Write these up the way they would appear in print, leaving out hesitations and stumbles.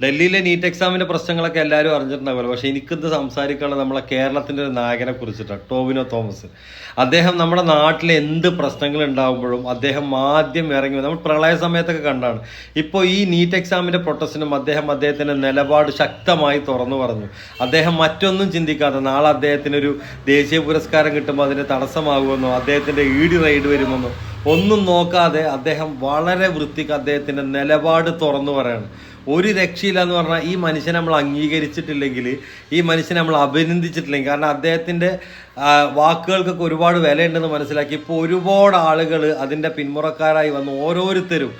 ഡൽഹിയിലെ നീറ്റ് എക്സാമിന്റെ പ്രശ്നങ്ങളൊക്കെ എല്ലാവരും അറിഞ്ഞിട്ടുണ്ടാവുമല്ലോ. പക്ഷെ എനിക്കിത് സംസാരിക്കാനുള്ളത് നമ്മളെ കേരളത്തിന്റെ ഒരു നായകനെ കുറിച്ചിട്ടാണ്, ടോവിനോ തോമസ്. അദ്ദേഹം നമ്മുടെ നാട്ടിലെ എന്ത് പ്രശ്നങ്ങൾ ഉണ്ടാകുമ്പോഴും അദ്ദേഹം ആദ്യം ഇറങ്ങി. നമ്മൾ പ്രളയ സമയത്തൊക്കെ കണ്ടാണ്. ഇപ്പോൾ ഈ നീറ്റ് എക്സാമിന്റെ പ്രൊട്ടസ്റ്റിനും അദ്ദേഹത്തിന്റെ നിലപാട് ശക്തമായി തുറന്നു പറഞ്ഞു. അദ്ദേഹം മറ്റൊന്നും ചിന്തിക്കാതെ നാളെ അദ്ദേഹത്തിനൊരു ദേശീയ പുരസ്കാരം കിട്ടുമ്പോൾ അതിന് തടസ്സമാകുമെന്നോ അദ്ദേഹത്തിന്റെ ED റെയ്ഡ് വരുമെന്നോ ഒന്നും നോക്കാതെ അദ്ദേഹം വളരെ വൃത്തിക്ക് അദ്ദേഹത്തിന്റെ നിലപാട് തുറന്നു പറയാണ്. ഒരു രക്ഷയില്ല എന്ന് പറഞ്ഞാൽ ഈ മനുഷ്യനെ നമ്മൾ അംഗീകരിച്ചിട്ടില്ലെങ്കിൽ, ഈ മനുഷ്യനെ നമ്മൾ അഭിനന്ദിച്ചിട്ടില്ലെങ്കിൽ, കാരണം അദ്ദേഹത്തിൻ്റെ വാക്കുകൾക്കൊക്കെ ഒരുപാട് വിലയുണ്ടെന്ന് മനസ്സിലാക്കി ഇപ്പോൾ ഒരുപാട് ആളുകൾ അതിൻ്റെ പിന്മുറക്കാരായി വന്ന് ഓരോരുത്തരും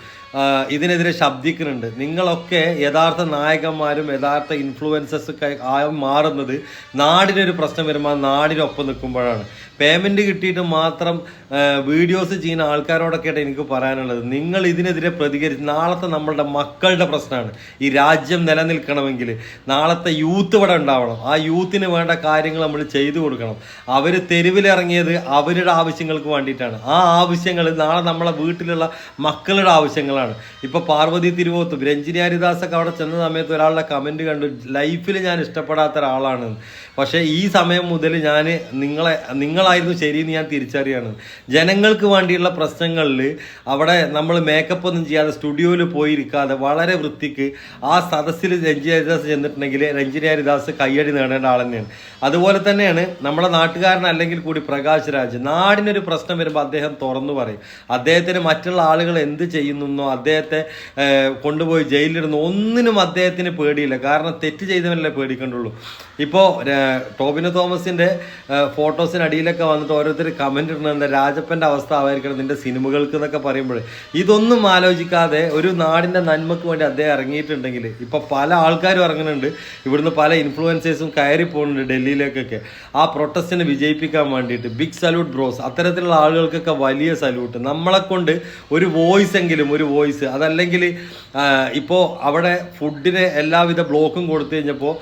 ഇതിനെതിരെ ശബ്ദിക്കുന്നുണ്ട്. നിങ്ങളൊക്കെ യഥാർത്ഥ നായകന്മാരും യഥാർത്ഥ ഇൻഫ്ലുവൻസേഴ്സൊക്കെ ആയി മാറുന്നത് നാടിനൊരു പ്രശ്നം വരുമ്പോൾ നാടിനൊപ്പം നിൽക്കുമ്പോഴാണ്. പേയ്മെൻറ്റ് കിട്ടിയിട്ട് മാത്രം വീഡിയോസ് ചെയ്യുന്ന ആൾക്കാരോടൊക്കെയായിട്ട് എനിക്ക് പറയാനുള്ളത്, നിങ്ങൾ ഇതിനെതിരെ പ്രതികരിച്ച് നാളത്തെ നമ്മളുടെ മക്കളുടെ പ്രശ്നമാണ്. ഈ രാജ്യം നിലനിൽക്കണമെങ്കിൽ നാളത്തെ യൂത്ത് ഇവിടെ ഉണ്ടാവണം. ആ യൂത്തിന് വേണ്ട കാര്യങ്ങൾ നമ്മൾ ചെയ്തു കൊടുക്കണം. അവർ തെരുവിലിറങ്ങിയത് അവരുടെ ആവശ്യങ്ങൾക്ക് വേണ്ടിയിട്ടാണ്. ആ ആവശ്യങ്ങൾ നാളെ നമ്മളെ വീട്ടിലുള്ള മക്കളുടെ ആവശ്യങ്ങളാണ്. ഇപ്പൊ പാർവതി തിരുവോത്തും രഞ്ജിനി ഹരിദാസൊക്കെ അവിടെ ചെന്ന സമയത്ത് ഒരാളുടെ കമന്റ് കണ്ടു, ലൈഫിൽ ഞാൻ ഇഷ്ടപ്പെടാത്ത ഒരാളാണ്, പക്ഷെ ഈ സമയം മുതൽ ഞാൻ നിങ്ങളായിരുന്നു ശരിയെന്ന് ഞാൻ തിരിച്ചറിയാണ്. ജനങ്ങൾക്ക് വേണ്ടിയുള്ള പ്രശ്നങ്ങളിൽ അവിടെ നമ്മൾ മേക്കപ്പ് ഒന്നും ചെയ്യാതെ സ്റ്റുഡിയോയിൽ പോയിരിക്കാതെ വളരെ വൃത്തിക്ക് ആ സദസ്സിൽ രഞ്ജിനി ഹരിദാസ് ചെന്നിട്ടുണ്ടെങ്കിൽ രഞ്ജിനി ഹരിദാസ് കയ്യടി നേടേണ്ട ആൾ തന്നെയാണ്. അതുപോലെ തന്നെയാണ് നമ്മുടെ നാട്ടുകാരനല്ലെങ്കിൽ കൂടി പ്രകാശ് രാജ്. നാടിനൊരു പ്രശ്നം വരുമ്പോൾ അദ്ദേഹം തുറന്നു പറയും. അദ്ദേഹത്തിന് മറ്റുള്ള ആളുകൾ എന്ത് ചെയ്യുന്നോ അദ്ദേഹത്തെ കൊണ്ടുപോയി ജയിലിലിടുന്നു ഒന്നിനും അദ്ദേഹത്തിന് പേടിയില്ല. കാരണം തെറ്റ് ചെയ്തവനല്ലേ പേടിക്കണ്ടുള്ളൂ. ഇപ്പോൾ ടോവിനോ തോമസിന്റെ ഫോട്ടോസിനടിയിലൊക്കെ വന്നിട്ട് ഓരോരുത്തർ കമന്റ് ഇടുന്നുണ്ട്, രാജപ്പന്റെ അവസ്ഥ ആയിരിക്കണം നിന്റെ സിനിമകൾക്ക് എന്നൊക്കെ പറയുമ്പോൾ ഇതൊന്നും ആലോചിക്കാതെ ഒരു നാടിന്റെ നന്മക്ക് വേണ്ടി അദ്ദേഹം ഇറങ്ങിയിട്ടുണ്ടെങ്കിൽ ഇപ്പൊ പല ആൾക്കാരും ഇറങ്ങുന്നുണ്ട്. ഇവിടുന്ന് പല ഇൻഫ്ലുവൻസേഴ്സും കയറി പോകുന്നുണ്ട് ഡൽഹിയിലേക്കൊക്കെ ആ പ്രൊട്ടസ്റ്റിനെ വിജയിപ്പിക്കാൻ വേണ്ടിയിട്ട്. Big salute bros. അത്തരത്തിലുള്ള ആളുകൾക്കൊക്കെ വലിയ സല്യൂട്ട്. നമ്മളെ കൊണ്ട് ഒരു വോയിസ് എങ്കിലും, ഒരു വോയിസ് അതല്ലെങ്കിൽ ഇപ്പോൾ അവിടെ ഫുഡിന് എല്ലാവിധ ബ്ലോക്കും കൊടുത്തു കഴിഞ്ഞപ്പോൾ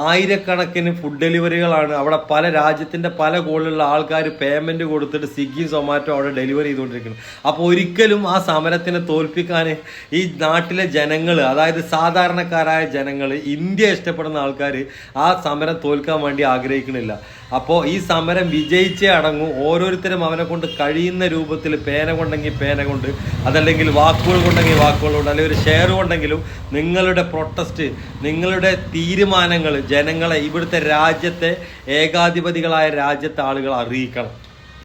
ആയിരക്കണക്കിന് ഫുഡ് ഡെലിവറികളാണ് അവിടെ പല രാജ്യത്തിൻ്റെ പല കോണിലുള്ള ആൾക്കാർ പേയ്മെൻറ്റ് കൊടുത്തിട്ട് സ്വിഗ്ഗി സൊമാറ്റോ അവിടെ ഡെലിവറി ചെയ്തുകൊണ്ടിരിക്കുന്നത്. അപ്പോൾ ഒരിക്കലും ആ സമരത്തിനെ തോൽപ്പിക്കാൻ ഈ നാട്ടിലെ ജനങ്ങൾ, അതായത് സാധാരണക്കാരായ ജനങ്ങൾ, ഇന്ത്യ ഇഷ്ടപ്പെടുന്ന ആൾക്കാർ ആ സമരം തോൽക്കാൻ വേണ്ടി ആഗ്രഹിക്കണില്ല. അപ്പോൾ ഈ സമരം വിജയിച്ചേ അടങ്ങും. ഓരോരുത്തരും അവനെ കൊണ്ട് കഴിയുന്ന രൂപത്തിൽ പേന കൊണ്ടെങ്കിൽ പേന കൊണ്ട്, അതല്ലെങ്കിൽ വാക്കുകൾ കൊണ്ടെങ്കിൽ വാക്കുകൾ കൊണ്ട്, അല്ലെങ്കിൽ ഒരു ഷെയർ കൊണ്ടെങ്കിലും നിങ്ങളുടെ പ്രൊട്ടസ്റ്റ്, നിങ്ങളുടെ തീരുമാനങ്ങൾ ജനങ്ങളെ, ഇവിടുത്തെ രാജ്യത്തെ ഏകാധിപതികളായ രാജ്യത്തെ ആളുകൾ അറിയിക്കണം.